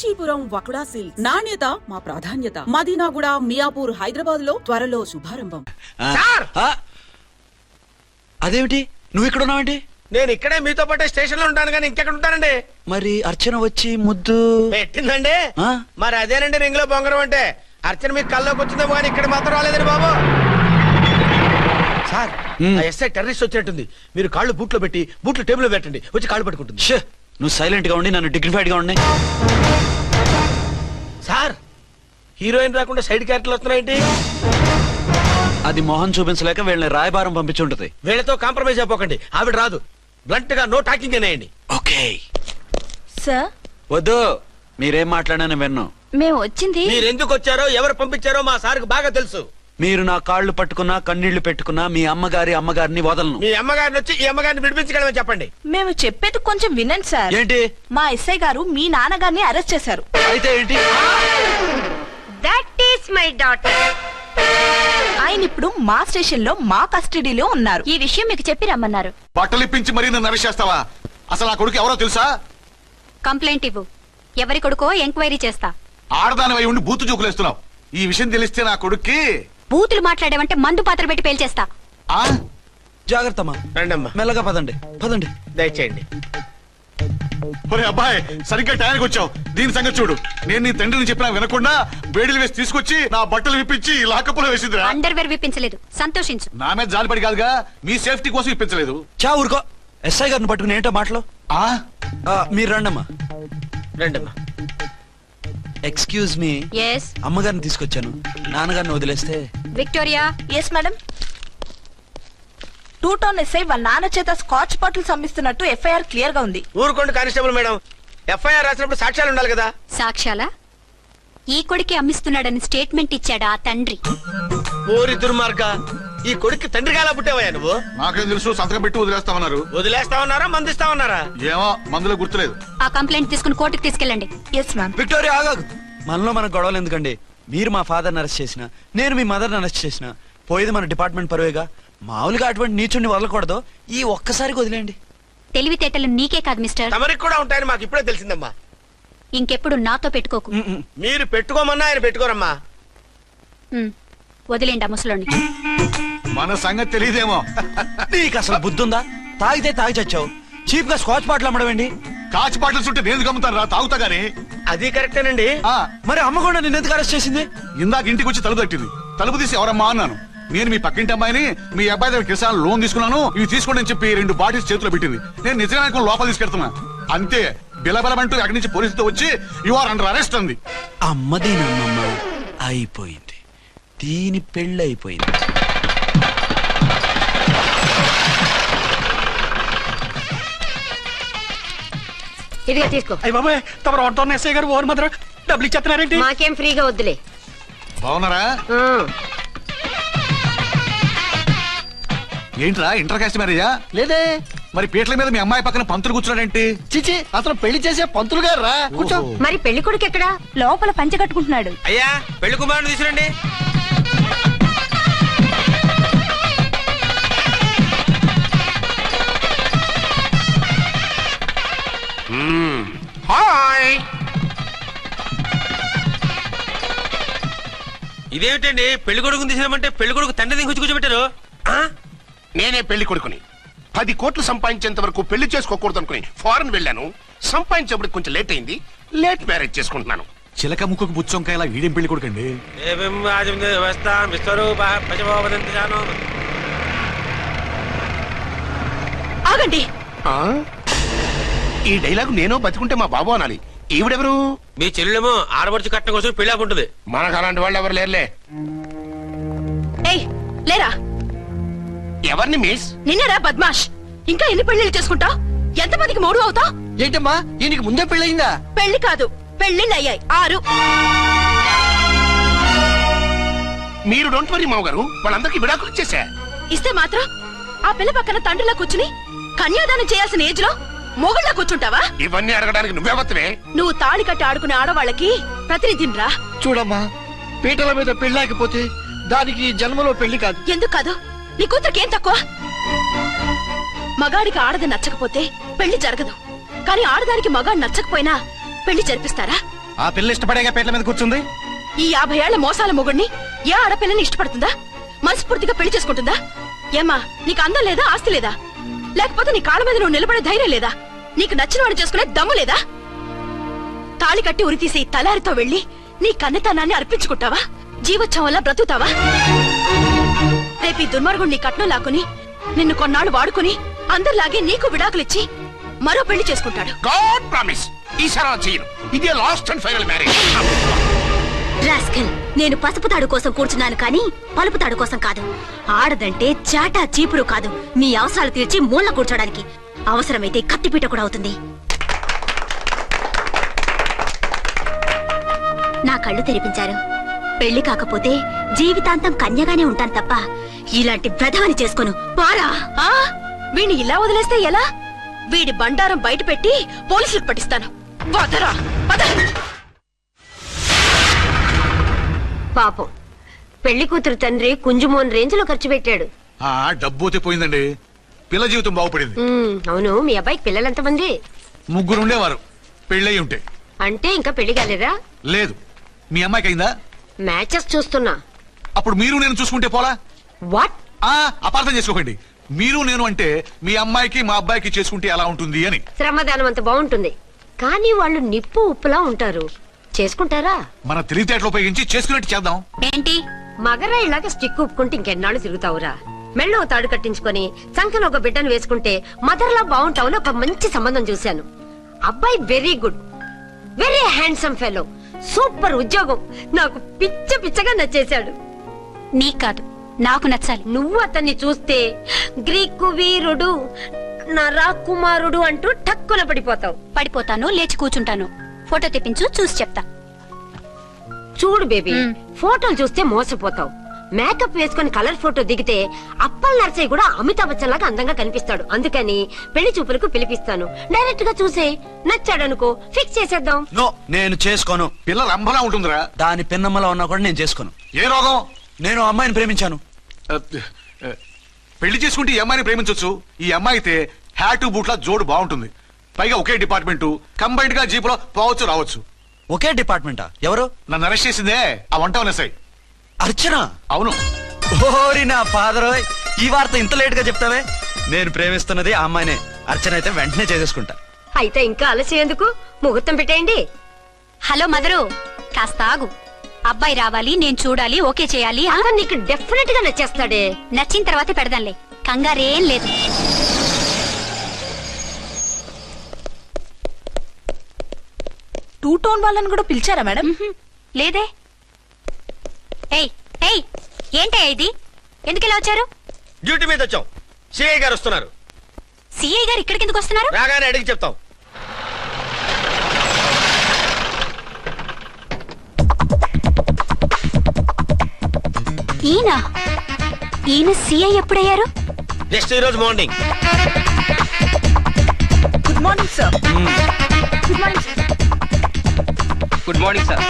Kanchipuram వకుడా silks నాణ్యత మా ప్రాధాన్యత. మదీనాగూడ, మియాపూర్, హైదరాబాద్ లో త్వరలో శుభారంభం. అదేమిటి నువ్వు ఇక్కడ ఉన్నావేంటి? నేను ఇక్కడే మీతో పాటే స్టేషన్ లో ఉంటాను కానీ ఇంకెక్కడ ఉంటానండి. మరి అర్చన వచ్చి ముద్దు పెట్టిందండి. మరి అదేనండి రింగ్ లో బొంగరం అంటే. అర్చన మీకు కల్లోకి వచ్చిందో కానీ ఇక్కడ మాత్రం రాలేదండి బాబు. సార్ ఎస్ఐ టెర్రరిస్ట్ వచ్చినట్టుంది. మీరు కాళ్ళు బూట్లో పెట్టి బూట్లు టేబుల్ లో పెట్టండి, వచ్చి కాళ్ళు పట్టుకుంటుంది. నువ్వు సైలెంట్ గా ఉండి నన్ను డిగ్నిఫైడ్ గా ఉండి. సార్ హీరోయిన్ రాకుండా సైడ్ క్యారెక్టర్లు వస్తున్నాయేంటి? అది మొహం చూపించలేక వీళ్ళని రాయబారం పంపించి ఉంటది. వీళ్ళతో కాంప్రమైజ్ అయిపోకండి, ఆవిడ రాదు. బ్లంట్ గా నో టాకింగ్ అనేయండి. ఓకే సార్ వద్దు, మీరేం మాట్లాడానని విన్నాం. మేము వచ్చింది మీరు ఎందుకు వచ్చారో ఎవరు పంపించారో మా సార్కి బాగా తెలుసు. మీరు నా కాళ్ళు పట్టుకున్నా కన్నీళ్లు పెట్టుకున్నా మీ అమ్మగారిని వదలను. మీ అమ్మగారిని వచ్చి ఈ అమ్మగారిని విడిపించగలమని చెప్పండి. మేము చెప్పేది కొంచెం వినండి సార్. ఏంటి? మా ఎస్ఐ గారు మీ నాన్నగారిని అరెస్ట్ చేశారు. అయితే ఏంటి? That is my daughter. ఆయన ఇప్పుడు మా స్టేషన్ లో మా కస్టడీలో ఉన్నారు. ఈ విషయం మీకు చెప్పి రమ్మన్నారు. బట్టలు ఇప్పించి మరీ నన్ను అరెస్ట్ చేస్తావా? అసలు ఆ కొడుకు ఎవరో తెలుసా? కంప్లైంట్ ఇవ్వు. ఎవరి కొడుకో ఎంక్వైరీ చేస్తా. ఆడదానివై ఉండి బూతు చూకులేస్తున్నావు. ఈ విషయం తెలిస్తే నా కొడుక్కి బూతులు మాట్లాడేవంటే మందు పాత్ర పెట్టి పేల్చేస్తా. జాగ్రత్తమ్మా, రండమ్మా. మెల్లగా పదండి పదండి. దయచేయండి. ఒరే అబ్బాయి, సరిగ్గా టయానికి వచ్చావు. దీని సంగతి చూడు. నేను నీ తండ్రిని చెప్పినా వినకుండా వేడిలు వేసి తీసుకొచ్చి నా బట్టలు విప్పించి లాకప్పులో వేసిందిరా. అండర్వేర్ విప్పించలేదు, సంతోషించు. నా మీద జాలిపడి కాదుగా, మీ సేఫ్టీ కోసం ఇప్పించలేదు. చా ఊరుకో. ఎస్ఐ గారిని పట్టుకుని ఏంటో మాటలు. మీరు రండమ్మా. రండమ్మా. Excuse me. ఎస్. అమ్మగారిని తీసుకొచ్చాను, నాన్నగారిని వదిలేస్తే. Victoria. Yes madam. 2 town SI వాళ్ళ నాన్న చేత స్కాచ్ బాటిల్స్ అమ్మిస్తున్నట్టు ఎఫ్ఐఆర్ క్లియర్ గా ఉంది. ఊరుకోండి కానిస్టేబుల్ మేడం. ఎఫ్ఐఆర్ రాసినప్పుడు సాక్ష్యాలు ఉండాలి కదా. సాక్ష్యాలా? ఈ కొడుకే అమ్మిస్తున్నాడని స్టేట్మెంట్ ఇచ్చాడా ఆ తండ్రి? ఓరి దుర్మార్గ, ఈ కొడుక్కి తండ్రిగా ఎలా పుట్టావయ్యా నువ్వు? నాకేం తెలుసు, సంతకం పెట్టి వదిలేస్తామన్నారు. వదిలేస్తామన్నారా మందిస్తామన్నారా? ఏమో, మందులో గుర్తులేదు. ఆ కంప్లైంట్ తీసుకుని కోర్టుకు తీసుకెళ్ళండి. Yes ma'am. విక్టోరియా ఆగాగు. మనలో మన గొడవలు ఎందుకండి? మీరు మా ఫాదర్ని అరెస్ట్ చేసిన, నేను మీ మదర్ని అరెస్ట్ చేసిన, పోయేది మన డిపార్ట్మెంట్ పరువేగా. మామూలుగా అటువంటి నీచుడిని వదలకూడదు. ఈ ఒక్కసారికి వదిలేండి. తెలివితేటలు నీకే కాదు మిస్టర్, తమరికి కూడా ఉంటాయని మాకు ఇప్పుడే తెలిసిందమ్మా. ఇంకెప్పుడు నాతో పెట్టుకోకు. మీరు పెట్టుకోమన్నా ఆయన పెట్టుకోరమ్మా. వదిలేండి ఆ ముసలోని. మన సంగతి తెలియదేమో. నీకు అసలు బుద్ధి ఉందా? తాగితే తాగి చచ్చావు, చీప్ గా స్కాచ్ బాటిల్ అమ్మడమేంటి? కాచి బాటిల్స్ ఉంటే నేను గమ్ముతాను రా, తాగుతా గానీ. అది కరెక్టేనండి. మరి అమ్మ కూడా నిన్ను ఎందుకు అరెస్ట్ చేసింది? ఇందాక ఇంటికి వచ్చి తలుపు తట్టింది. తలుపు తీసి ఎవరమ్మా అన్నాను. నేను మీ పక్కింటి అమ్మాయిని, మీ అబ్బాయి దగ్గర కిసాన్ లోన్ తీసుకున్నాను, ఇవి తీసుకోండి అని చెప్పి 2 బాటిల్స్ చేతిలో పెట్టింది. నేను నిజంగా లోపల తీసుకెళ్తున్నా. అంతే, బిలబలమంటూ అక్కడి నుంచి పోలీసుతో వచ్చి యు ఆర్ అండర్ అరెస్ట్ అంది. అమ్మదీనమ్మమ్మ అయిపోయింది, దీని పెళ్ళి అయిపోయింది. ఇదిగా తీసుకో. అయ్య బాబాయ్, తమరు ఆటో ఎస్ఐ గారు ఓవర్ మాత్రం డబ్బులు ఇచ్చేస్తున్నారేంటి? మాకేం ఫ్రీగా వద్దులే. బాగున్నారా? ఏంట్రా ఇంటర్ కాస్ట్ మ్యారేజా? లేదే. మరి పీటల మీద మీ అమ్మాయి పక్కన పంతులు కూర్చున్నాడేంటి? చిచి, అతను పెళ్లి చేసే పంతులు గారు రా. కూర్చో. మరి పెళ్లి కొడుకు ఎక్కడా? లోపల పంచె కట్టుకుంటున్నాడు. అయ్యా, పెళ్లి కుమారుని తీసుకురండి. హాయ్. ఇదేమిటండి, పెళ్లి కొడుకుని తీసినామంటే పెళ్లి కొడుకు తండ్రి దించి కూర్చోబెట్టారు. నేనే పెళ్లి కొడుకుని. 10 కోట్లు సంపాదించేంత వరకు పెళ్లి చేసుకోకూడదు అనుకుని ఫారెన్ వెళ్ళాను. సంపాదించేప్పుడు కొంచెం లేట్ అయింది. లేట్ మ్యారేజ్ చేసుకుంటున్నాను. చిలక ముక్కుకు బుచ్చొంకాయ ఇలా వీడేం పెళ్లి కొడుకండి? ఆగండి. ఈ డైలాగ్ నేను బతికుంటే మా బాబు అనాలి. ఈవిడెవరు? మీ చెల్లెమో ఆడబడుచు కట్టడం కోసం పెళ్లి ఆకుంటుంది. మనకు అలాంటి వాళ్ళు ఎవరు లేరులే. ఏయ్ లేరా. ఎవరిని మిస్? నిన్నరా బద్మాష్. ఇంకా ఎన్ని పెళ్లిళ్ళు చేసుకుంటావు? ఎంతమందికి మూడు అవుతావు? ఏంటమ్మా, ఈయనకి ముందే పెళ్ళయిందా? పెళ్లి కాదు, పెళ్లిళ్ళు అయ్యాయి 6. మీరు డోంట్ వరీ మామగారు, వాళ్ళందరికీ విడాకులు ఇచ్చేసా. ఇస్తే మాత్రం ఆ పిల్ల పక్కన తండ్రిలా కూర్చుని కన్యాదానం చేయాల్సిన ఏజ్ లో మొగుళ్ళ కూర్చుంటావా? ఇవన్నీ అడగడానికి నువ్వెవత్తవే? నువ్వు తాళి కట్టి ఆడుకునే ఆడవాళ్ళకి ప్రతినిధిరా. చూడమ్మా, పీటల మీద పెళ్ళాకపోతే దానికి జన్మలో పెళ్లి కాదు. ఎందుకు కాదు? నీ కూతురికి ఏం తక్కువ? మగాడికి ఆడది నచ్చకపోతే పెళ్లి జరగదు, కానీ ఆడదానికి మగాడు నచ్చకపోయినా పెళ్లి జరిపిస్తారా? ఆ పిల్ల ఇష్టపడేగా పేట్ల మీద కూర్చుంది. ఈ 50 ఏళ్ల మోసాల మొగుడిని ఏ ఆడపిల్లని ఇష్టపడుతుందా? మనస్ఫూర్తిగా పెళ్లి చేసుకుంటుందా? ఏమ్మా, నీకు అందం లేదా, ఆస్తి లేదా? లేకపోతే నీ కాళ్ళ మీద నువ్వు నిలబడే ధైర్యం లేదా? నీకు నచ్చిన వాడిని చేసుకునే దమ్ము లేదా? తాళి కట్టి ఉరితీసే తలారితో వెళ్లి నీ కన్నతనాన్ని అర్పించుకుంటావా? జీవోత్సవం వల్ల బ్రతుకుతావా? రేపు ఈ దుర్మార్గుడు నీ కట్నం లాక్కుని నిన్ను కొన్నాళ్ళు వాడుకుని అందరిలాగే నీకు విడాకులిచ్చి మరో పెళ్లి చేసుకుంటాడు. గాడ్ ప్రామిస్ ఈసారి చేయను. ఇదే last and final marriage. Rascal, నేను పసుపు తాడు కోసం కూర్చున్నాను కానీ పలుపు తాడు కోసం కాదు. ఆడదంటే చాటా చీపురు కాదు, మీ అవసరాలు తీర్చి మూల కూర్చోడానికి. అవసరమైతే కత్తిపీట కూడా అవుతుంది. నా కళ్ళు తెరిపించారు. పెళ్లి కాకపోతే జీవితాంతం కన్యగానే ఉంటాను తప్ప ఇలాంటి బ్రధవని చేసుకోను. పారా, వీడిని ఇలా వదిలేస్తే ఎలా? వీడి బండారం బయట పెట్టి పోలీసులకు పట్టిస్తాను. వదరా, వద. పాపం పెళ్లి కూతురు తండ్రి కుంజుమోన్ రేంజ్ లో ఖర్చు పెట్టాడు. డబ్బు అయితే పోయిందండి, పిల్ల జీవితం బాగుపడింది. అవును, మీ అబ్బాయికి పిల్లలెంతమంది? 3 ఉండేవారు, పెళ్ళయి ఉంటే. అంటే ఇంకా పెళ్లి కాలేదా? లేదు. మీ అమ్మాయికి అయిందా? మ్యాచెస్ చూస్తున్నా. అప్పుడు మీరు నేను చూసుకుంటే పోలా? వాట్? అపార్థం చేసుకోకండి. మీరు నేను అంటే మీ అమ్మాయికి మా అబ్బాయికి చేసుకుంటే ఎలా ఉంటుంది అని. శ్రమదానం అంత బాగుంటుంది, కానీ వాళ్ళు నిప్పు ఉప్పులా ఉంటారు. చేసుకుంటారా? మన తెలివితేటలు ఉపయోగించి చేసుకున్నట్టు చేద్దాం. ఏంటి మగరా ఇలాగ స్టిక్ ఉప్పుకుంటే ఇంకెన్నాళ్ళు తిరుగుతావురా? మెళ్ళో తాడు కట్టించుకొని సంకన ఒక బిడ్డను వేసుకుంటే మదర్లా బాగుంటావుని ఒక మంచి సంబంధం చూశాను. అబ్బాయి very good, very handsome fellow, super ఉద్యోగం. నాకు పిచ్చగా నచ్చేశాడు. నీకు కాదు, నాకు నచ్చాలి. నువ్వు అతన్ని చూస్తే గ్రీకు వీరుడు, నా రాకుమారుడు అంటూ టక్కున పడిపోతావు. పడిపోతాను, లేచి కూర్చుంటాను. ఫోటో తెప్పించు, చూసి చెప్తా. చూడు బేబీ, ఫోటోలు చూస్తే మోసపోతావు. మేకప్ వేసుకుని కలర్ ఫోటో దిగితే అప్పల్ నర్సయ్య కూడా అమితాబ్ బచ్చన్ లాగా అందంగా కనిపిస్తాడు. అందుకని పెళ్లి చూపులకు పిలిపిస్తాను. డైరెక్ట్ గా చూసే నచ్చాడనుకో ఫిక్స్ చేసేద్దాం. నో, నేను చేసుకోను. పిల్ల రంభలా ఉంటుందిరా. దాని పిన్నమ్మలా ఉన్నా కూడా నేను చేసుకోను. ఏ రోగం? నేను అమ్మాయిని ప్రేమించాను. పెళ్లి చేసుకుంటే ఈ అమ్మాయిని ప్రేమించొచ్చు. ఈ అమ్మాయి అయితే హ్యాటు బూట్ల జోడు బాగుంటుంది. పైగా ఒకే డిపార్ట్మెంట్, కంబైన్డ్ గా జీపులో పోవచ్చు రావచ్చు. ఒకే డిపార్ట్మెంటా? ఎవరు? నన్ను అరెస్ట్ చేసిందే ఆ వంట ఉన్నసాయి. అర్చన? అవును. ఓరి నా ఫాదర్, ఈ వార్త ఇంత లేట్ గా చెప్తావే. నేను ప్రేమిస్తున్నది ఆ అమ్మాయినే. అర్చన అయితే వెంటనే చేసేసుకుంటా. అయితే ఇంకా ఆలస్యం ఎందుకు, ముహూర్తం పెట్టేయండి. హలో మదరు, కాస్త ఆగు. అబ్బాయి రావాలి, నేను చూడాలి, ఓకే చేయాలి. అతను నీకు డెఫినెట్ గా నచ్చేస్తాడే. నచ్చిన తర్వాత పెడదాంలే, కంగారేం లేదు. టూ టోన్ వాళ్ళని కూడా పిలిచారా మేడం? లేదే. ఏయ్ ఏయ్, ఏంటయ్యా ఇది? ఎందుకు ఇలా వచ్చారు? డ్యూటీ మీద వచ్చాం. సిఐ గారు వస్తున్నారు. సిఐ గారు ఇక్కడికి ఎందుకు వస్తున్నారు? రాగానే అడిగి చెప్తాం. ఈయన సిఐ ఎప్పుడయ్యారు? నెక్స్ట్ ఈ రోజు morning. Good morning sir. Good morning sir. Good morning sir.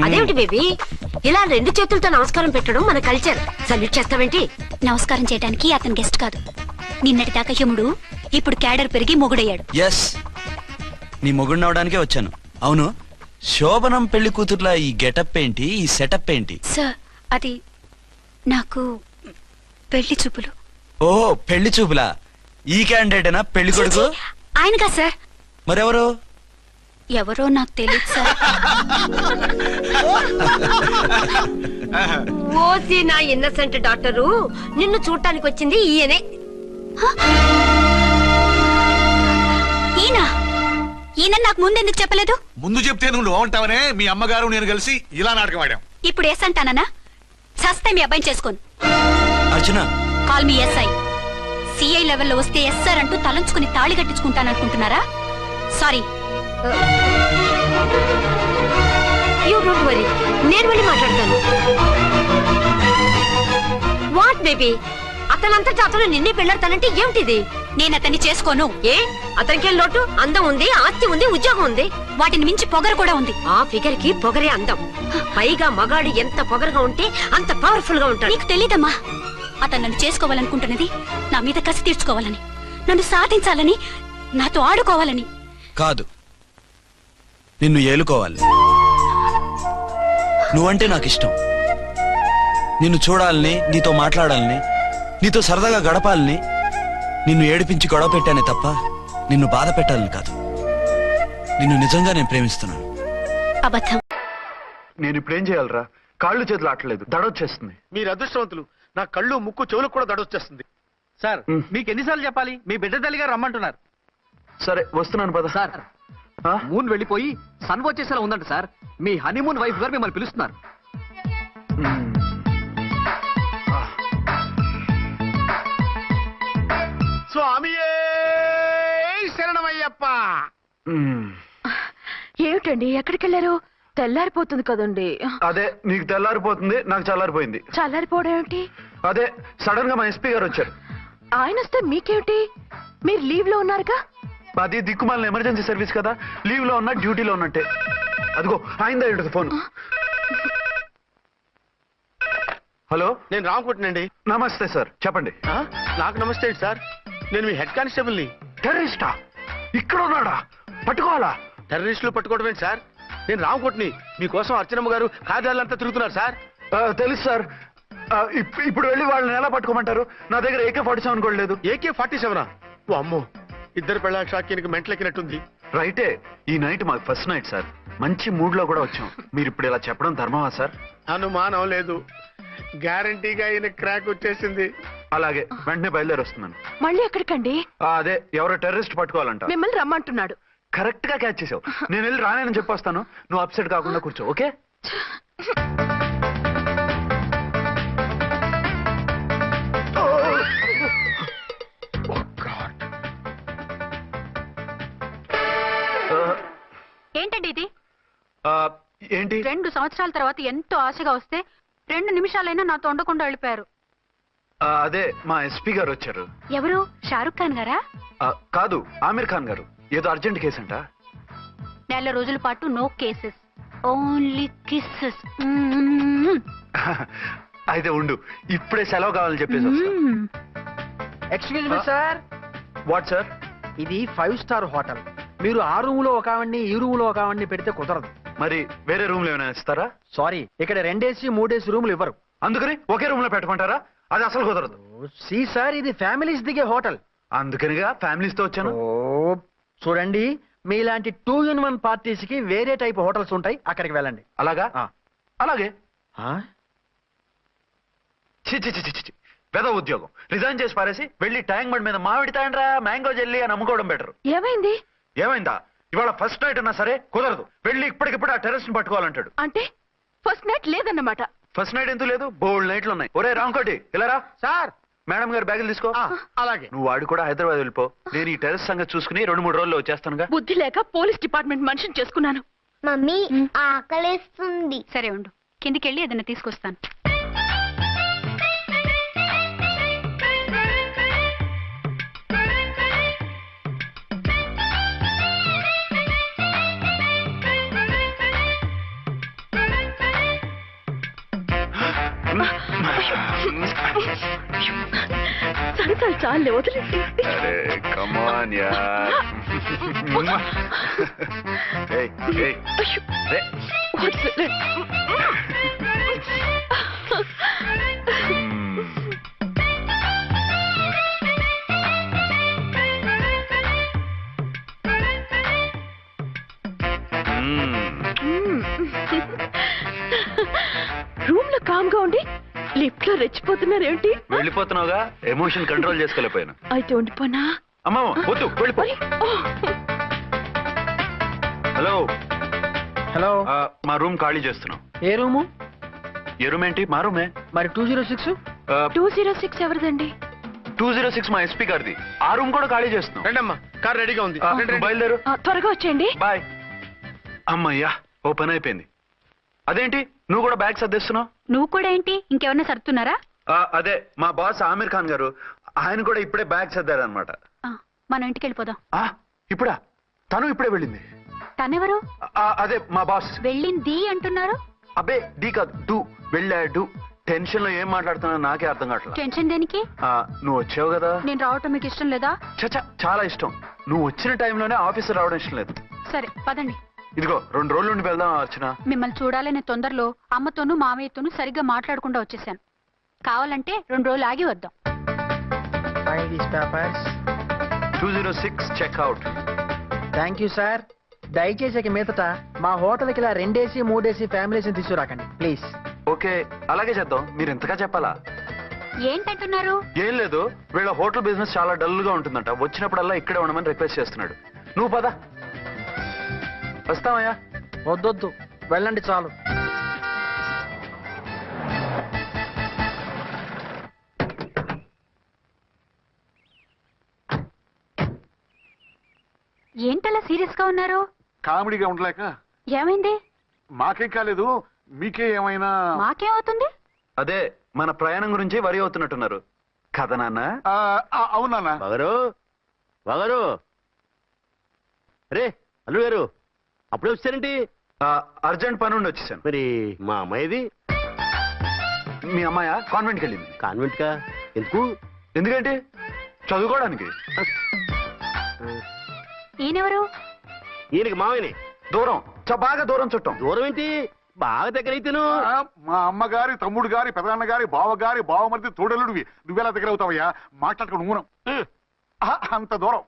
అదేమిటి బేబీ, ఇలా 2 చేతులతో నమస్కారం పెట్టడం మన కల్చర్. సల్యూట్ చేస్తావేంటి? నమస్కారం చేయడానికి అతను గెస్ట్ కాదు. నిన్నటి దాకా యముడు, ఇప్పుడు క్యాడర్ పెరిగి మొగుడయ్యాడు. ఎస్, నీ మొగుడిని అవడానికే వచ్చాను. అవును, శోభనం పెళ్లి కూతుర్లా ఈ గెటప్ ఏంటి, ఈ సెటప్ ఏంటి? సార్, అది నాకు పెళ్లి చూపులు. ఓ, పెళ్లి చూపులా? ఈ క్యాండిడేటేనా పెళ్లి కొడుకు? ఆయనగా సార్. మరెవరు? ఎవరో నాకు తెలియదు సార్. ఓసి నా ఇన్నసెంట్ డాక్టరు, నిన్ను చూడటానికి వచ్చింది ఈయనే. ఈయన నాకు ముందెందుకు చెప్పలేదు? ముందు చెప్తే నువ్వు బాగుంటావనే మీ అమ్మగారు నేను కలిసి ఇలా నాటకం ఆడాం. ఇప్పుడు ఎస్ అంటానా? సస్తే మీ అబ్బాయిని చేసుకోను. అర్చన, కాల్ మీ ఎస్ఐ. సిఐ లెవెల్లో వస్తే ఎస్ఆర్ అంటూ తలంచుకుని తాళి కట్టించుకుంటాననుకుంటున్నారా? సారీ. యూ డోంట్ వరీ, నేను వెళ్ళి మాట్లాడతాను. వాట్ బేబీ, అతనంతటా అతను నిన్నే పెళ్ళాడతానంటే ఏమిటిది? నేను అతన్ని చేసుకోను. ఏ, అతనికేం లోటు? అందం ఉంది, ఆస్తి ఉంది, ఉద్యోగం ఉంది. వాటిని మించి పొగరు కూడా ఉంది. ఆ ఫిగర్ కి పొగరే అందం. పైగా మగాడు ఎంత పొగరుగా ఉంటే అంత పవర్ఫుల్ గా ఉంటాడు. నీకు తెలీదమ్మా, అతను నన్ను చేసుకోవాలనుకుంటున్నది నా మీద కసి తీర్చుకోవాలని, నన్ను సాధించాలని, నాతో ఆడుకోవాలని. కాదు, నిన్ను ఏలుకోవాలి. నువ్వంటే నాకు ఇష్టం. నిన్ను చూడాలని, నీతో మాట్లాడాలని, నీతో సరదాగా గడపాలని, నిన్ను ఏడిపించి గొడవ పెట్టానే తప్ప నిన్ను బాధ పెట్టాలని కాదు. నిన్ను నిజంగా నేను ప్రేమిస్తున్నాను. అబద్ధం. నేను ఇప్పుడు ఏం చేయాలరా? కాళ్ళు చేతులు ఆటలేదు, దడొచ్చేస్తుంది. మీరు అదృష్టవంతులు. నా కళ్ళు ముక్కు చెవులకు కూడా దడొచ్చేస్తుంది. సార్, మీకు ఎన్నిసార్లు చెప్పాలి? మీ బిడ్డ తల్లి గారు రమ్మంటున్నారు. సరే వస్తున్నాను పద. సార్, మూన్ వెళ్ళిపోయి సన్ వచ్చేసేలా ఉందంట సార్. మీ హనీమూన్ వైఫ్ గారు మిమ్మల్ని పిలుస్తున్నారు. స్వామియే శరణమయ్యప్ప. ఏమిటండి, ఎక్కడికి వెళ్ళారు? తెల్లారిపోతుంది కదండి. అదే నీకు తెల్లారిపోతుంది, నాకు చల్లారిపోయింది. చల్లారిపోవడం ఏమిటి? అదే సడన్ గా మా ఎస్పీ గారు వచ్చారు. ఆయన వస్తే మీకేమిటి? మీరు లీవ్ లో ఉన్నారుగా. అది దిక్కుమాలిన ఎమర్జెన్సీ సర్వీస్ కదా, లీవ్ లో ఉన్నా డ్యూటీలో ఉన్నట్టే. అదిగో ఆయనదా ఏంటది ఫోన్. హలో, నేను రామకుంటునండి. నమస్తే సార్, చెప్పండి. నాకు నమస్తే సార్. నేను మీ హెడ్ కానిస్టేబుల్ ని. టెర్రరిస్టా? ఇక్కడ ఉన్నాడా? పట్టుకోవాలా? టెర్రరిస్టులు పట్టుకోవడం ఏంటి సార్? నేను రామకోట్ని. మీకోసం అర్చనమ్మ గారు కార్యాలయంతా తిరుగుతున్నారు సార్. తెలుసు సార్. ఇప్పుడు వెళ్ళి వాళ్ళని ఎలా పట్టుకోమంటారు? నా దగ్గర AK-47 కూడా లేదు. AK-47? ఓ అమ్మో, ఇద్దరు పెళ్ళ షాకీనికి మెంటలెక్కినట్టుంది. రైటే, ఈ నైట్ మాకు ఫస్ట్ నైట్ సార్. మంచి మూడ్ లో కూడా వచ్చాం. మీరు ఇప్పుడు ఇలా చెప్పడం ధర్మమా సార్? అనుమానం లేదు, గ్యారంటీగా ఈయన క్రాక్ వచ్చేసింది. అలాగే, వెంటనే బయలుదేరి వస్తున్నాను. మళ్ళీ ఎక్కడికండి? అదే ఎవరో టెర్రరిస్ట్ పట్టుకోవాలంట. మిమ్మల్ని రమ్మంటున్నాడు. కరెక్ట్ గా క్యాచ్ చేసావు. నేను వెళ్ళి రానని చెప్పొస్తాను, నువ్వు అప్సెట్ కాకుండా కూర్చో, ఓకే? ఏంటండి ఇది? ఏంటి? 2 సంవత్సరాల తర్వాత ఎంతో ఆశగా వస్తే 2 నిమిషాలైనా నాతో ఉండకుండా వెళ్ళిపోయారు. అదే మా ఎస్పీ గారు వచ్చారు. ఎవరు? షారుఖ్ ఖాన్ గారా? కాదు, ఆమిర్ ఖాన్ గారు. ఏదో అర్జెంట్ కేసు అంట. 4 రోజుల పాటు నో కేసెస్, ఓన్లీ కిస్సెస్. అయితే ఉండు, ఇప్పుడే సెలవు కావాలని చెప్పేసి excuse me sir. What sir? ఇది 5 స్టార్ హోటల్. మీరు ఆ రూమ్ లో ఒక ఆవిడ్ని, ఈ రూమ్ లో ఒక ఆవిడ్ని పెడితే కుదరదు. మరి వేరే రూమ్ లో ఏమైనా ఇస్తారా? సారీ, ఇక్కడ 2 AC 3 AC రూములు ఇవ్వరు. అందుకని ఒకే రూమ్ లో పెట్టమంటారా? అది అసలు కుదరదు. సి సార్, ఇది ఫ్యామిలీస్ దిగే హోటల్. అందుకనిగా ఫ్యామిలీస్ తో వచ్చాను. చూడండి, మీలాంటి 2-in-1 పార్టీస్ కి వేరే టైప్ హోటల్స్ ఉంటాయి, అక్కడికి వెళ్ళండి. అలాగా? అలాగే. పెద్ద ఉద్యోగం రిజైన్ చేసి పారేసి వెళ్ళి ట్యాంక్ బండ్ మీద మామిడి తాండ్రా మ్యాంగో జెల్లీ అని అమ్ముకోవడం బెటర్. ఏమైంది? ఏమైందా? ఇవాళ ఫస్ట్ నైట్ అన్నా సరే కుదరదు. వెళ్ళి ఇప్పటికిప్పుడు ఆ టెర్రస్ ని పట్టుకోవాలంటాడు. అంటే ఫస్ట్ నైట్ లేదన్నమాట. ఫస్ట్ నైట్ ఎందుకు లేదు? బోల్డ్ నైట్లు ఉన్నాయి. ఒరే రాంకోటి, ఇలా రా. సార్, మేడం గారు బ్యాగులు తీసుకో. అలాగే. నువ్వు వాడు కూడా హైదరాబాద్ వెళ్ళిపో. నేను ఈ టెర్రస్ సంగతి చూసుకుని 2-3 రోజుల్లో వచ్చేస్తానుగా. బుద్ధి లేక పోలీస్ డిపార్ట్మెంట్ మనిషిని చేసుకున్నాను. మమ్మీ ఆకలేస్తుంది. సరే ఉండు, కిందికెళ్ళి ఏదైనా తీసుకొస్తాను. సరసాలు చాలే, వదిలేసి. కమాన్ యార్. ఏయ్ ఏయ్ రే. రూమ్ లో కామ్ గా ఉండి లిఫ్ట్ లో రెచ్చిపోతున్నారేంటి? వెళ్ళిపోతున్నావుగా, ఎమోషన్ కంట్రోల్ చేసుకోలేకపోయాను. అయితే ఉండిపోనా? అమ్మా వద్దు, వెళ్ళిపో. హలో హలో, మా రూమ్ ఖాళీ చేస్తున్నాం. ఏ రూము? ఏ రూమ్ ఏంటి? మా రూమే. మరి 206? 206 ఎవరిదండి? 206 మా ఎస్పీ గారిది. ఆ రూమ్ కూడా ఖాళీ చేస్తున్నాం. రండమ్మా, కార్ రెడీగా ఉంది. నువ్వు బయలుదేరు. త్వరగా వచ్చేయండి. బాయ్. అమ్మయ్యా, ఓ పని అయిపోయింది. అదేంటి నువ్వు కూడా బ్యాగ్ సర్దేస్తున్నావు? నువ్వు కూడా ఏంటి, ఇంకెవరన్నా సర్దుతున్నారా? అదే మా బాస్ ఆమిర్ ఖాన్ గారు, ఆయన కూడా ఇప్పుడే బ్యాగ్ సర్దారనమాట. మనం ఇంటికి వెళ్ళిపోదాం. ఇప్పుడా? తను ఇప్పుడే వెళ్ళింది. తనెవరు? అదే మా బాస్. వెళ్ళింది అంటున్నారు? అబ్బే డీ కాదు, డూ. వెళ్ళాడు. టెన్షన్ లో ఏం మాట్లాడుతున్నా నాకే అర్థం కావట్లేదు. టెన్షన్ దేనికి? నువ్వు వచ్చావు కదా. నేను రావటం మీకు ఇష్టం లేదా? చచ్చా, చాలా ఇష్టం. నువ్వు వచ్చిన టైంలోనే ఆఫీసర్ రావడం ఇష్టం లేదు. సరే పదండి. ఇదిగో 2 రోజుల నుండి వెళ్దాం అర్చన. మిమ్మల్ని చూడాలనే తొందరలో అమ్మతోనూ మామయ్యతోనూ సరిగ్గా మాట్లాడకుండా వచ్చేసాను. కావాలంటే 2 రోజులు ఆగి వద్దాం. 206 చెక్అవుట్. Thank you sir. దయచేసి ఇక మీదట మా హోటల్కి ఇలా 2 AC 3 AC ఫ్యామిలీస్ తీసుకురాకండి ప్లీజ్. ఓకే, అలాగే చేద్దాం. మీరు ఎంతగా చెప్పాలా? ఏంటంటున్నారు? ఏం లేదు, వీళ్ళ హోటల్ బిజినెస్ చాలా డల్ గా ఉంటుందంట. వచ్చినప్పుడల్లా ఇక్కడే ఉండమని రిక్వెస్ట్ చేస్తున్నాడు. నువ్వు పద. వస్తావయ్యా? వద్దొద్దు, వెళ్ళండి చాలు. ఏంటలా సీరియస్ గా ఉన్నారు? కామెడీగా ఉండలేక. ఏమైంది? మాకేం కాలేదు, మీకే ఏమైనా? మాకేమవుతుంది? అదే మన ప్రయాణం గురించి వరి అవుతున్నట్టున్నారు కదా నాన్న? అవునా బాగారు రే అల్లు గారు, అప్పుడే వచ్చారేంటి? అర్జెంట్ పని ఉండి వచ్చేసాను. మరి మా అమ్మాయిది? మీ అమ్మాయ కాన్వెంట్కి వెళ్ళింది. కాన్వెంట్ కా? ఎందుకు? ఎందుకంటే చదువుకోవడానికి. ఈయనెవరు? ఈయనకి మామయ్యని. దూరం, బాగా దూరం చుట్టం. దూరం ఏంటి, బాగా దగ్గర అయితేను. మా అమ్మగారి, తమ్ముడు గారి, పెదనాన్న గారి, బావగారి, బావమరిది, తోడలుడివి. నువ్వెలా దగ్గర అవుతావయ్యా? మాట్లాడుకుని ఊనం. అంత దూరం.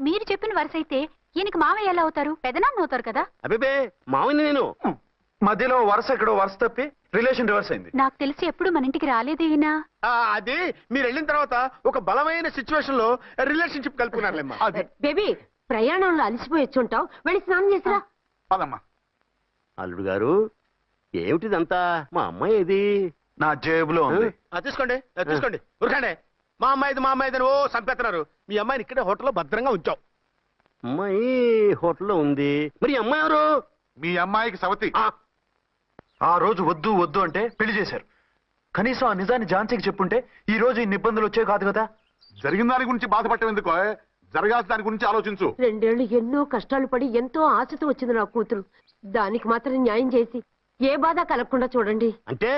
మీరు చెప్పిన వరుస అయితే ఈయనకి మామయ్య ఎలా అవుతారు? పెదనాన్న అవుతారు కదా. అబ్బే మామయ్యని నేను. మధ్యలో వరుస ఎక్కడో వరుస తప్పి రిలేషన్ రివర్స్ అయింది. నాకు తెలిసి ఎప్పుడు మన ఇంటికి రాలేదు ఈయన. అది మీరు వెళ్ళిన తర్వాత ఒక బలమైన సిచ్యువేషన్ లో రిలేషన్షిప్ కలుపుకున్నారులేమ్మా. బేబీ ప్రయాణంలో అలసిపోయి వచ్చుంటావు, వెళ్ళి స్నానం చేసిరా. పదమ్మా. అల్లుడు గారు, ఏమిటిదంతా? మా అమ్మాయి ఏది? నా జేబులో ఉంది. తీసుకోండి తీసుకోండి, ఉరకండి. మా అమ్మాయిది ఓ సంపేస్తున్నారు. మీ అమ్మాయిని ఇక్కడే హోటల్లో భద్రంగా ఉంచావు. అమ్మాయి హోటల్లో ఉంది. మరి ఈ అమ్మాయి ఎవరు? మీ అమ్మాయికి సవతి. ఆ రోజు వద్దు వద్దు అంటే పెళ్లి చేశారు. కనీసం ఆ నిజాన్ని ఝాన్సీకి చెప్పుంటే ఈ రోజు ఇన్ని ఇబ్బందులు వచ్చేవి కాదు కదా. జరిగిన దాని గురించి బాధపడటం ఎందుకో, జరగాల్సిన దాని గురించి ఆలోచించు. 2 ఏళ్లు ఎన్నో కష్టాలు పడి ఎంతో ఆశతో వచ్చింది నా కూతురు. దానికి మాత్రం న్యాయం చేసి ఏ బాధ కలగకుండా చూడండి. అంటే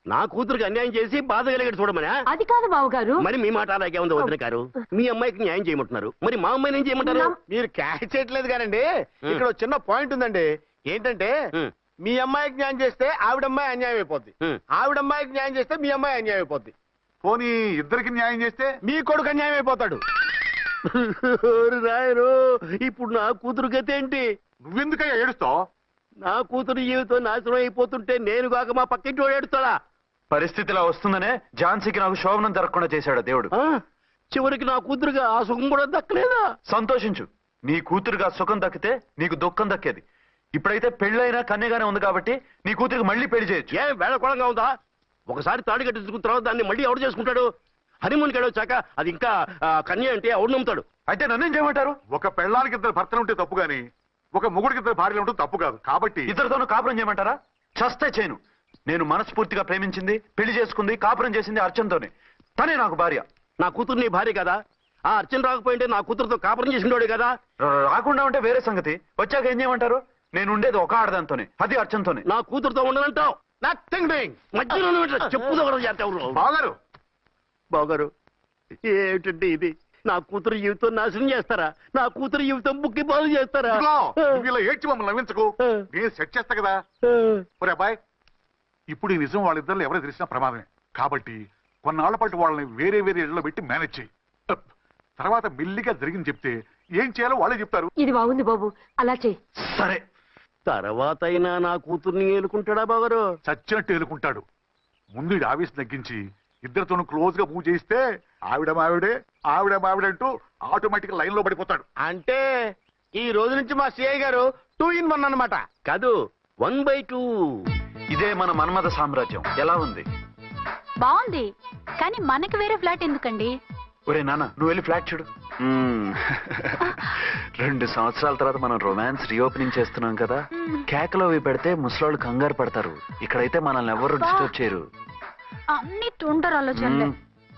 నా కూతురికి అన్యాయం చేసి బాధ కలిగేది చూడమనా? అది కాదు బావగారు. మరి మీ మాట అలాగే ఉంది వదిన గారు. మీ అమ్మాయికి న్యాయం చేయమంటున్నారు, మరి మా అమ్మాయిని ఏం చేయమంటారు? మీరు క్యాచ్ చేయట్లేదు కానండి. ఇక్కడ ఒక చిన్న పాయింట్ ఉందండి. ఏంటంటే మీ అమ్మాయికి న్యాయం చేస్తే ఆవిడమ్మాయి అన్యాయం అయిపోద్ది, ఆవిడమ్మాయికి న్యాయం చేస్తే మీ అమ్మాయి అన్యాయం అయిపోద్ది. పోనీ ఇద్దరికి న్యాయం చేస్తే మీ కొడుకు అన్యాయం అయిపోతాడు. రాయరు, ఇప్పుడు నా కూతురు గతి ఏంటి? నువ్వెందుకయ్యా ఏడుస్తావు? నా కూతురు జీవితం నాశనం అయిపోతుంటే నేను కాక మా పక్కింటి వాడు ఏడుస్తాడా? పరిస్థితిలా వస్తుందనే ఝాన్సీకి నాకు శోభనం జరగకుండా చేశాడు దేవుడు. చివరికి నా కూతురుగా ఆ సుఖం కూడా దక్కలేదా? సంతోషించు, నీ కూతురుగా సుఖం దక్కితే నీకు దుఃఖం దక్కేది. ఇప్పుడైతే పెళ్ళైనా కన్యగానే ఉంది కాబట్టి నీ కూతురికి మళ్ళీ పెళ్లి చేయొచ్చు. ఏం వేళకోళంగా ఉందా? ఒకసారి తాడి కట్టించుకున్న తర్వాత దాన్ని మళ్ళీ ఎవడు చేసుకుంటాడు? హనీమూన్కి వెళ్ళొచ్చాక అది ఇంకా కన్య అంటే ఎవడు నమ్ముతాడు? అయితే నన్నేం చేయమంటారు? ఒక పెళ్ళానికి 2 భర్తలు ఉంటే తప్పు గాని ఒక మొగుడికి 2 భార్యలు ఉంటే తప్పు కాదు. కాబట్టి ఇద్దరితోనూ కాపురం చేయమంటారా? చస్తే చేయను. నేను మనస్ఫూర్తిగా ప్రేమించింది, పెళ్లి చేసుకుంది, కాపురం చేసింది అర్చనతోనే. తనే నాకు భార్య. నా కూతురు నీ భార్య కదా? ఆ అర్చన రాకపోయింటే నా కూతురుతో కాపురం చేసిండోడే కదా? రాకుండా ఉంటే వేరే సంగతి. వచ్చాక ఏం చేయమంటారు? నేను ఉండేది ఒక ఆడదాంతోనే, అది అర్చనతోనే. నా కూతురుతో ఉండనంటావు? Nothing doing. మధ్యలో చెప్పుదో బాగారు. బాగారు, ఏమిటండి ఇది? నా కూతురు జీవితం నాశనం చేస్తారా? నా కూతురు జీవితం బుక్కి పాలు చేస్తారా? ఇలా ఏడ్చి మమ్మల్ని నవ్వించకు, నేను సెట్ చేస్తా కదా. ఒరే అబ్బాయి, ఇప్పుడు ఈ నిజం వాళ్ళిద్దరిలో ఎవరో తెలిసినా ప్రమాదమే. కాబట్టి కొన్నాళ్ల పాటు వాళ్ళని వేరే వేరే ఇళ్లలో పెట్టి మేనేజ్ చేయి. తర్వాత మెల్లిగా జరిగింది చెప్తే ఏం చేయాలో వాళ్ళే చెప్తారు. ఇది బాగుంది బాబు, అలా చెయ్యి. సరే, తర్వాత అయినా నా కూతుర్ని ఏలుకుంటాడా బాగారు? చచ్చినట్టు ఏలుకుంటాడు. ముందు ఈ ఆవేశం తగ్గించి ఇద్దరితోనూ క్లోజ్ గా మూవ్ చేయిస్తే ఆవిడ మావిడే అంటూ ఆటోమేటిక్ లైన్ లో పడిపోతాడు. అంటే ఈ రోజు నుంచి మా సిఐ గారు 2 in 1 అన్నమాట. కాదు, 1/2. ఇదే మన మన్మథ సామ్రాజ్యం. ఎలా ఉంది? బాగుంది, కానీ మనకి వేరే ఫ్లాట్ ఎందుకండి? ఒరే నాన్న, నువ్వు వెళ్ళి ఫ్లాట్ చూడు. 2 సంవత్సరాల తర్వాత మనం రొమాన్స్ రీఓపెనింగ్ చేస్తున్నాం కదా. కేకలో అవి పెడితే ముసలోళ్ళు కంగారు పడతారు. ఇక్కడైతే మనల్ని ఎవరు డిస్టర్బ్ చేయరు. అన్ని తొందర ఆలోచనలే.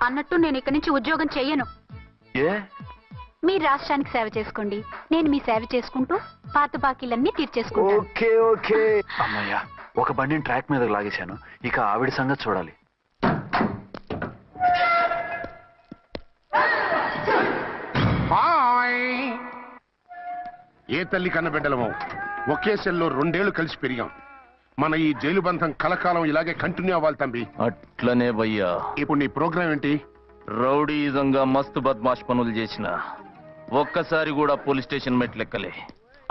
అన్నట్టు నేను ఇక్కడి నుంచి ఉద్యోగం చెయ్యను. ఏ? మీ రాష్ట్రానికి సేవ చేసుకోండి, నేను మీ సేవ చేసుకుంటూ పాత బాకీలన్నీ తీర్చేసుకుంటాను. Okay okay. అమ్మయ్యా, ఒక బండిని ట్రాక్ మీద లాగేశాను. ఇక ఆవిడ సంగతి చూడాలి. ఏ తల్లి కన్న బిడ్డలమో ఒకే సెల్లో 2 ఏళ్లు కలిసి పెరిగాం. మన ఈ జైలు బంధం కలకాలం ఇలాగే కంటిన్యూ అవ్వాలి తంబి. అట్లనే భయ్యా. ఇప్పుడు నీ ప్రోగ్రామ్ ఏంటి? రౌడీజంగా మస్తు బద్మాష్ పనులు చేసిన ఒక్కసారి కూడా పోలీస్ స్టేషన్ మెట్లెక్కలే.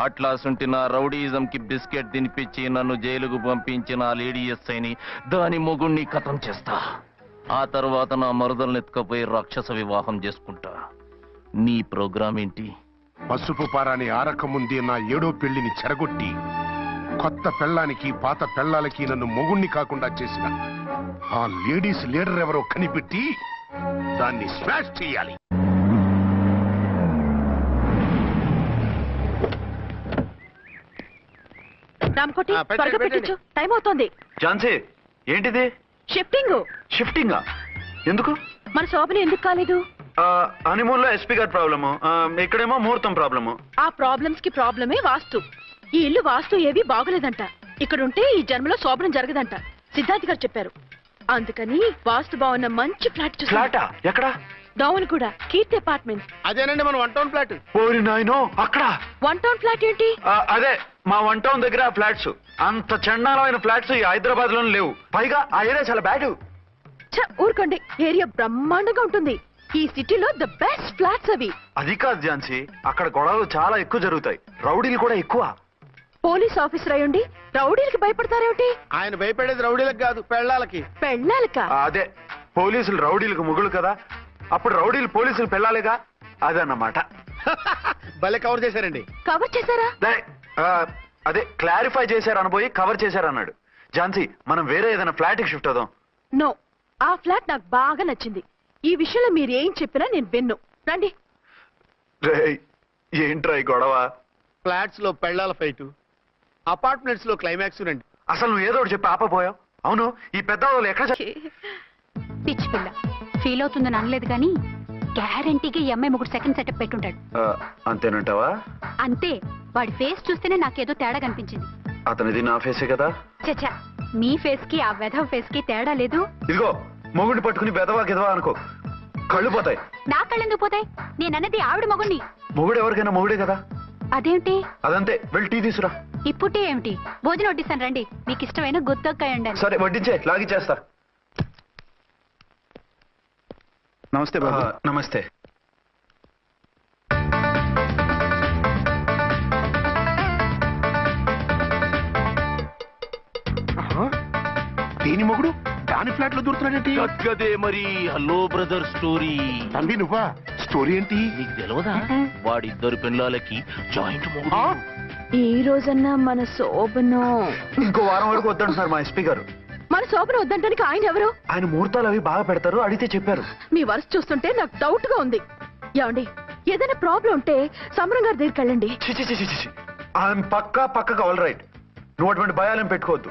అట్లా సుంటి నా రౌడీజం కి బిస్కెట్ తినిపించి నన్ను జైలుకు పంపించిన ఆ లేడీ ఎస్ఐని దాని మొగుణ్ణి ఖతం చేస్తా. ఆ తర్వాత నా మరుదల్ని ఎత్తుకపోయి రాక్షస వివాహం చేసుకుంటా. నీ ప్రోగ్రామ్ ఏంటి? పసుపు పారాని ఆరక ముందే నా 7వ పెళ్లిని చెరగొట్టి కొత్త పెళ్ళానికి పాత పెళ్ళాలకి నన్ను మొగుణ్ణి కాకుండా చేసిన ఆ లేడీస్ లీడర్ ఎవరో కనిపెట్టి దాన్ని స్మాష్ చేయాలి. రామకోటి త్వరగా పెట్టించు, టైం అవుతోంది. ఝాన్సీ, ఏంటిది? షిఫ్టింగ్. షిఫ్టింగా? ఎందుకు? మన శోభని ఎందుకు కాలేదు? హనీమూన్ లో ఎస్పీ గారి ప్రాబ్లము, ఇక్కడేమో ముహూర్తం ప్రాబ్లము. ఆ ప్రాబ్లమ్స్ కి ప్రాబ్లమే వాస్తు. ఈ ఇల్లు వాస్తు ఏవి బాగోలేదంట. ఇక్కడుంటే ఈ జన్మలో శోభనం జరగదంట సిద్ధార్థ్ గారు చెప్పారు. అందుకని వాస్తు బాగున్న మంచి ఫ్లాట్ చూసి. ఫ్లాటా? ఎక్కడ? డౌన్ కూడా కీర్తి అపార్ట్మెంట్స్. అదేనండి మన 1 టౌన్ ఫ్లాట్. ఓరి నాయనో, అక్కడ 1 టౌన్ ఫ్లాట్ ఏంటి? అదే మా 1 టౌన్ దగ్గర ఫ్లాట్స్. అంత చండాలమైన ఫ్లాట్స్ ఈ హైదరాబాద్ లోనే లేవు. పైగా ఆ ఏరియా చాలా బ్యాడ్. ఊరుకోండి, ఏరియా బ్రహ్మాండంగా ఉంటుంది. ఈ సిటీలో ద బెస్ట్ ఫ్లాట్స్ అవి. అది కాదు ఝాన్సీ, అక్కడ గొడవలు చాలా ఎక్కువ జరుగుతాయి, రౌడీలు కూడా ఎక్కువ. పోలీస్ ఆఫీసర్ అయ్యుండి రౌడీలకి భయపడతారేమిటి? ఆయన భయపడేది రౌడీలకు కాదు, పెళ్ళాలకి. పెళ్ళాలకా? అదే, పోలీసులు రౌడీలకు ముగులు కదా, అప్పుడు రౌడీలు పోలీసులు పెళ్ళాలిగా, అదన్నమాట. భలే కవర్ చేశారండి. కవర్ చేశారా? అదే క్లారిఫై చేశారు అనబోయి కవర్ చేశారన్నాడు. ఝాన్సీ, మనం వేరే ఏదైనా ఫ్లాట్కి షిఫ్ట్ అవుదాం. నో, ఆ ఫ్లాట్ నాకు బాగా నచ్చింది. ఈ విషయంలో మీరు ఏం చెప్పినా నేను విన్ను. రండి. ఏంట్రా ఈ గొడవ? ఫ్లాట్స్ లో పెళ్ళాల ఫైట్, అపార్ట్మెంట్స్ లో క్లైమాక్స్ రండి. అసలు నువ్వు ఏదో ఒకటి చెప్పి ఆపపోయావు. అవును, ఈ పెద్ద వాళ్ళు ఎక్కడ? పిచ్చి పిల్ల ఫీల్ అవుతుందని అనలేదు కానీ గ్యారంటీగా ఈ అమ్మాయి 3 సెకండ్ సెటప్ పెట్టుంటాడు. అంతేనంటావా? అంతే. వాడి ఫేస్ చూస్తేనే నాకేదో తేడా కనిపించింది. అతనిది నా ఫేసే కదా. చచ్చా, మీ ఫేస్ కి ఆ వెధవ ఫేస్ కి తేడా లేదు. ఇదిగో, మొగుడిని పట్టుకుని బెదవా గిదవా అనుకో, కళ్ళు పోతాయి. నా కళ్ళు ఎందుకు పోతాయి? నేనన్నది ఆవిడ మొగుడిని. మొగుడు ఎవరికైనా మొగుడే కదా. అదేమిటి? అదంతే, వెళ్ళి టీ తీసురా. ఇప్పుడే ఏమిటి? భోజనం వడ్డిస్తాను రండి. మీకు ఇష్టమైన గుత్తొక్కాయ ఉండండి. సరే వడ్డించే, లాగిచ్చేస్తా. నమస్తే బాబు. నమస్తే. దేని మొగుడు దాని ఫ్లాట్ లో దూరుతున్నాడేంటి? గదే మరి. Hello brother story. తంబి నువ్వా? స్టోరీ ఏంటి? నీకు తెలియదా? వాడిద్దరు పిల్లలకి జాయింట్ మొగుడు. ఈ రోజన్నా మన శోభను. ఇంకో వారం వరకు వద్దంటున్నారు మా ఎస్పీ గారు. మన శోభను వద్దంటానికి ఆయన ఎవరు? ఆయన ముహూర్తాలు అవి బాగా పెడతారు, అడిగితే చెప్పారు. మీ వరుస చూస్తుంటే నాకు డౌట్ గా ఉంది. ఏమండి, ఏదైనా ప్రాబ్లం ఉంటే సమరం గారి దగ్గరికి వెళ్ళండి. ఆయన పక్కగా ఆల్ రైట్. నువ్వు అటువంటి భయాలను పెట్టుకోవద్దు.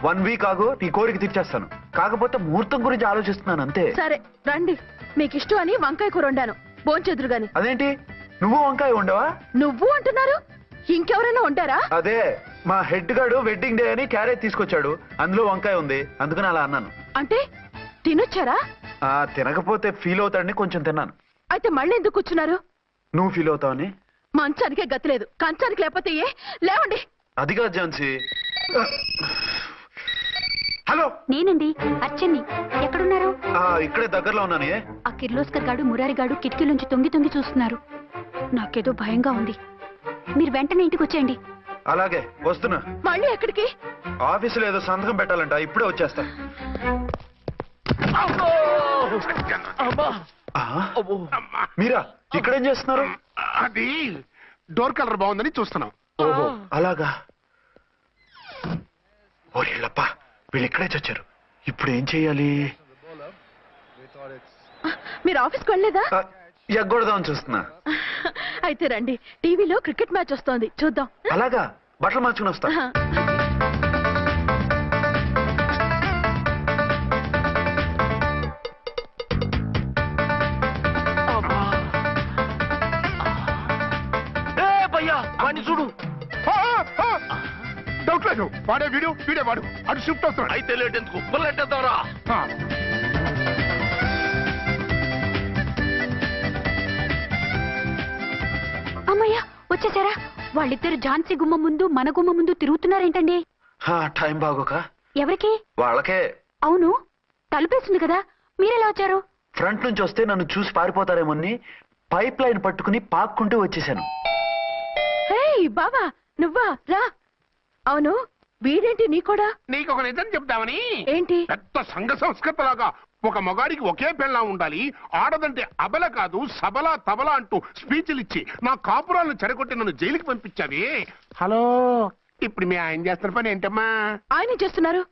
1 వీక్ ఆగు, నీ కోరిక తీర్చేస్తాను. కాకపోతే ముహూర్తం గురించి ఆలోచిస్తున్నాను అంతే. సరే రండి. మీకు ఇష్టం అని వంకాయ కూర వండాను, భోంచెదురు గాని. అదేంటి, నువ్వు వంకాయ ఉండవా? నువ్వు అంటున్నారు, ఇంకెవరైనా ఉంటారా? అదే, మా హెడ్ గాడు వెడ్డింగ్ డే అని క్యారేజ్ తీసుకొచ్చాడు, అందులో వంకాయ ఉంది, అందుకని అలా అన్నాను. అంటే తినొచ్చారా? తినకపోతే ఫీల్ అవుతాడని కొంచెం తిన్నాను. అయితే మళ్ళీ ఎందుకు కూర్చున్నారు? నువ్వు ఫీల్ అవుతావని. మంచానికే గతి లేదు, కంచానికి లేకపోతే ఏ? లేవండి. అది కాదు ఝాన్సీ. హలో, నేనండి అచ్చన్ని. ఎక్కడున్నారు? ఇక్కడే దగ్గరలో ఉన్నాను. ఆ కిర్లోస్కర్ గాడు మురారి గాడు కిటికీలోంచి తొంగి చూస్తున్నారు. నాకేదో భయంగా ఉంది. మీరు వెంటనే ఇంటికి వచ్చేయండి. అలాగే వస్తున్నా. మళ్ళీ ఎక్కడికి? ఆఫీసులో ఏదో సంతకం పెట్టాలంట, ఇప్పుడే వచ్చేస్తా. మీరా ఇక్కడేం చేస్తున్నారు? అది డోర్ కలర్ బాగుందని చూస్తున్నాం. ఓహో అలాగా. ఓరేళ్ళప్ప, వీళ్ళు ఇక్కడే చచ్చారు. ఇప్పుడు ఏం చెయ్యాలి? మీరు ఆఫీస్కి వెళ్ళలేదా? ఎగ్గొడదామని చూస్తున్నా. అయితే రండి, టీవీలో క్రికెట్ మ్యాచ్ వస్తోంది, చూద్దాం. అలాగా, బట్టలు మార్చుకుని వస్తా. చూడు, డౌట్ లేదు. వాడే వీడే వాడు. అటు షిఫ్ట్ అవుతున్నాడు. అయితే లేట్ ఎందుకు పుల్లెట్టేద్దాంరా. అమ్మయ్య వచ్చేసారా? వాళ్ళిద్దరు ఝాన్సీ గుమ్మ ముందు మన గుమ్మ ముందు తిరుగుతున్నారేంటండి? టైం బాగోక ఎవరికి? వాళ్ళకే. అవును, తలుపేసింది కదా, మీరెలా వచ్చారు? ఫ్రంట్ నుంచి వస్తే నన్ను చూసి పారిపోతారేమోని పైప్ లైన్ పట్టుకుని పాక్కుంటూ వచ్చేసాను. బావా నువ్వా రా. అవును వీడేంటి నీ కూడా? నీకు ఒక నిజం చెప్తామని. ఏంటి? పెద్ద సంఘ సంస్కృత లాగా ఒక మగాడికి ఒకే పెళ్ళం ఉండాలి, ఆడదంటే అబల కాదు సబల తబల అంటూ స్పీచ్లు ఇచ్చి నా కాపురాలను చెడగొట్టి నన్ను జైలుకి పంపించావి. హలో, ఇప్పుడు మీ ఆయన చేస్తున్న పని ఏంటమ్మా? ఆయన చేస్తున్నారు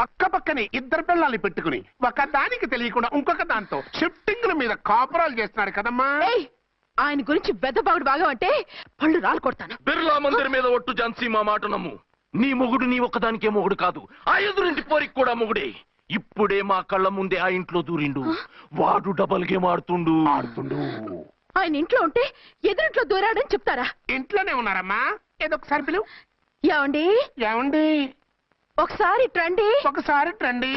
పక్క పక్కనే ఇద్దరు పిల్లల్ని పెట్టుకుని ఒక దానికి తెలియకుండా ఇంకొక దాంతో షిఫ్టింగ్ల మీద కాపురాలు చేస్తున్నారు కదమ్మా. ఆయన గురించి బెద్దబాగుడు బాగా అంటే పళ్ళు రాలు కొడతాను. బిర్లా మందిర్ మీద ఒట్టు ఝాన్సీ, మా మాట నమ్ము. నీ మొగుడు నీ ఒక్కదానికే మొగుడు కాదు, ఆ ఎదురింటి పోరికి కూడా మొగుడే. ఇప్పుడే మా కళ్ళ ముందే ఆ ఇంట్లో దూరిండు. వాడు డబల్ గేమ్ ఆడుతుండు. ఆయన ఇంట్లో ఉంటే ఎదురింట్లో దూరాడని చెప్తారా? ఇంట్లోనే ఉన్నారమ్మా. ఏదో ఒకసారి పిలువు. ఏమండి ఏమండి ఒకసారి ట్రండి. ఒకసారి ట్రండి.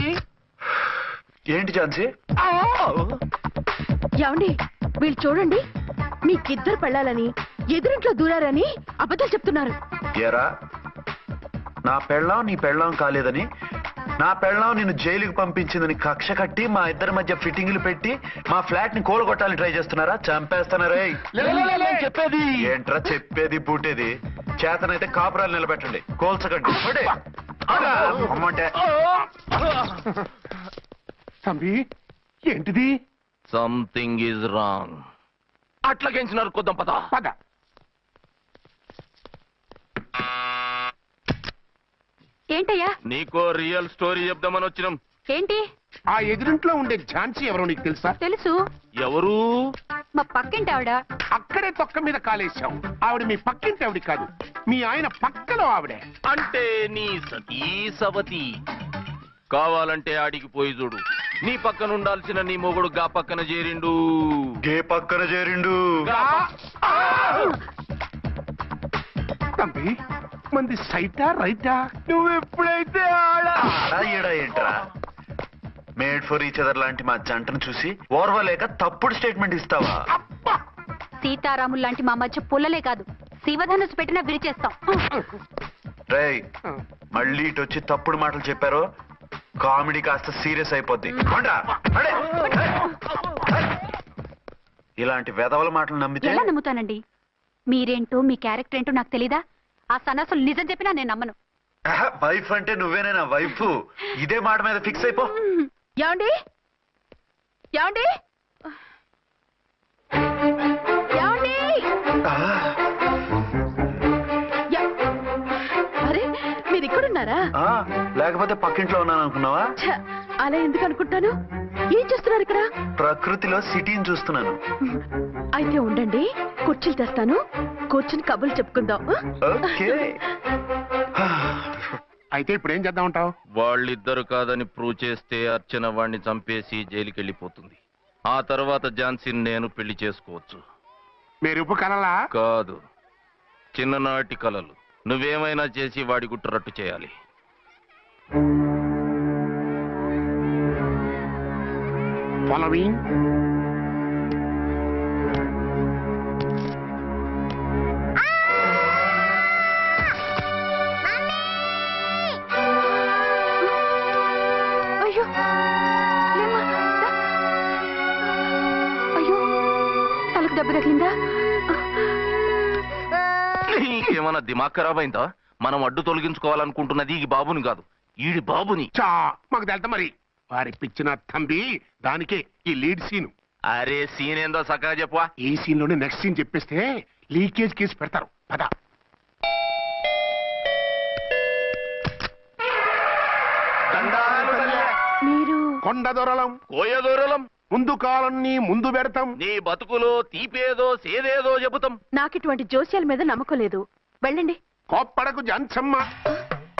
ఏంటి ఝాన్సీ? ఏమండి వీళ్ళు చూడండి, మీకిద్దరు పెళ్ళాలని ఎదురింట్లో దూరారని అబద్ధాలు చెప్తున్నారు. ఏరా, నా పెళ్ళాం నీ పెళ్ళాం కాలేదని, నా పెళ్ళాం నిన్ను జైలుకి పంపించిందని కక్ష కట్టి మా ఇద్దరి మధ్య ఫిట్టింగ్లు పెట్టి మా ఫ్లాట్ ని కోలగొట్టాలని ట్రై చేస్తున్నారా? చంపేస్తున్నారే. చెప్పేది ఏంట్రా చెప్పేది పూటేది? చేతనైతే కాపురాలు నిలబెట్టండి, కోల్చకండి. అమ్మంటే తంబి ఏంటిది? Something is wrong. అట్లాగేంచినారు కొద్దాం పద. పద. ఏంటయ్యా? నీకో రియల్ స్టోరీ చెప్దామని వచ్చినాం. ఏంటి? ఆ ఎదురింట్లో ఉండే ఝాన్సీ ఎవరో నీకు తెలుసా? తెలుసు. ఎవరు? మా పక్కింటి ఆవిడ. అక్కడే తొక్క మీద కాలేశావు. ఆవిడ మీ పక్కింటి ఆవిడ కాదు, మీ ఆయన పక్కలో ఆవిడే. అంటే నీ సతీ సవతి. కావాలంటే ఆడికి పోయి చూడు. నీ పక్కన ఉండాల్సిన నీ మొగుడు గా పక్కన చేరిండు. గే పక్కన చేరిండు. తంబి మంది సైటా రైటా? నువ్వు ఎప్పుడైతే ఆడా ఏంట్రా? మేడ్ ఫర్ ఈచ్ అదర్ లాంటి మా జంటను చూసి ఓర్వలేక తప్పుడు స్టేట్మెంట్ ఇస్తావా? సీతారాములు లాంటి మా మధ్య పుల్లలే కాదు, శివధనుసు పెట్టినా విరిచేస్తాం. రేయ్, మళ్ళీ ఇటు వచ్చి తప్పుడు మాటలు చెప్పారో కామెడీ కాస్త సీరియస్ అయిపోద్ది. ఇలాంటి వెధవల మాటలు నమ్మితే ఎలా నమ్ముతానండి? మీరేంటో మీ క్యారెక్టర్ ఏంటో నాకు తెలీదా? ఆ సన్నాసులు నిజం చెప్పినా నేను నమ్మను. వైఫ్ అంటే నువ్వేనా వైఫ్? ఇదే మాట మీద ఫిక్స్ అయిపో. ఏమండి ఏమండి ఏమండి? అరే మీరు ఇక్కడున్నారా? లేకపోతే పక్కింట్లో ఉన్నాను అనుకున్నావా? అలా ఎందుకు అనుకుంటాను? ఏం చేస్తున్నారు ఇక్కడ? ప్రకృతిలో సిటీని చూస్తున్నాను. అయితే ఉండండి, కుర్చీలు తెస్తాను, కూర్చుని కబుర్లు చెప్పుకుందాం. అయితే ఇప్పుడు ఏం చేద్దామంటావు? వాళ్ళిద్దరు కాదని ప్రూవ్ చేస్తే అర్చన వాణ్ణి చంపేసి జైలుకి వెళ్ళిపోతుంది. ఆ తర్వాత ఝాన్సీని నేను పెళ్లి చేసుకోవచ్చు. మీరు కలలా? కాదు, చిన్ననాటి కలలు. నువ్వేమైనా చేసి వాడి గుట్టు రట్టు చేయాలి. ఫాలోయింగ్. అయ్యో లేమ్మా, రా. అయ్యో తలకు దెబ్బ తగిలిందా? నీకేమన్నా దిమాగ్ ఖరాబ్ అయిందా? మనం అడ్డు తొలగించుకోవాలనుకుంటున్నది ఈ బాబుని కాదు, ఈడి బాబుని. మాకు తెలుతా మరి. వారి పిచ్చిన తంబి దానికే ఈ లీడ్ సీన్. అరే సీన్ ఏందో సక్కగా చెప్పవా? ఈ సీన్ లోనే నెక్స్ట్ సీన్ చెప్పేస్తే లీకేజ్ కేసు పెడతారు. పద. మీరు కొండ దొరలం, కోయ దూరలం, ముందు కాలన్నీ ముందు పెడతాం. నీ బతుకులో తీపేదో సేదేదో చెబుతాం. నాకు ఇటువంటి జోస్యాల మీద నమ్మకం లేదు. వెళ్ళండి. కోప్పడకు ఝాన్సమ్మ.